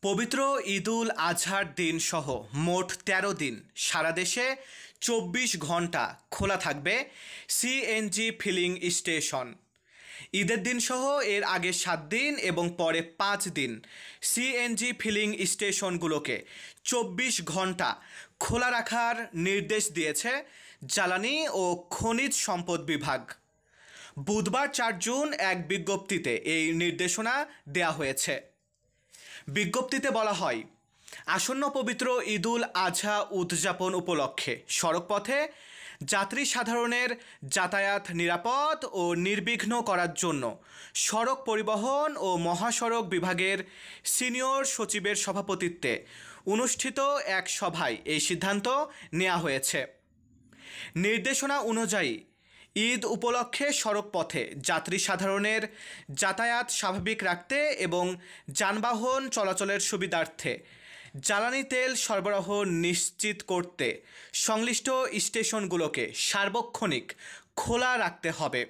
পবিত্র ঈদুল আজহার দিন সহ মোট ১৩ দিন সারা দেশে ২৪ ঘন্টা খোলা থাকবে সিএনজি ফিলিং স্টেশন। ঈদের দিন সহ এর আগে ৭ দিন এবং পরে ৫ দিন সিএনজি ফিলিং স্টেশনগুলোকে ২৪ ঘন্টা খোলা রাখার নির্দেশ দিয়েছে জ্বালানি ও খনিজ সম্পদ বিভাগ। বুধবার ৪ জুন এক বিজ্ঞপ্তিতে এই নির্দেশনা দেয়া হয়েছে। বিজ্ঞপ্তিতে বলা হয়, আসন্ন পবিত্র ঈদুল আজহা উদযাপন উপলক্ষে সড়কপথে যাত্রী সাধারণের যাতায়াত নিরাপদ ও নির্বিঘ্ন করার জন্য সড়ক পরিবহন ও মহাসড়ক বিভাগের সিনিয়র সচিবের সভাপতিত্বে অনুষ্ঠিত এক সভায় এই সিদ্ধান্ত নেওয়া হয়েছে। নির্দেশনা অনুযায়ী ঈদ উপলক্ষে সড়কপথে যাত্রী সাধারণের যাতায়াত স্বাভাবিক রাখতে এবং যানবাহন চলাচলের সুবিধার্থে জ্বালানি তেল সরবরাহ নিশ্চিত করতে সংশ্লিষ্ট স্টেশনগুলোকে সার্বক্ষণিক খোলা রাখতে হবে।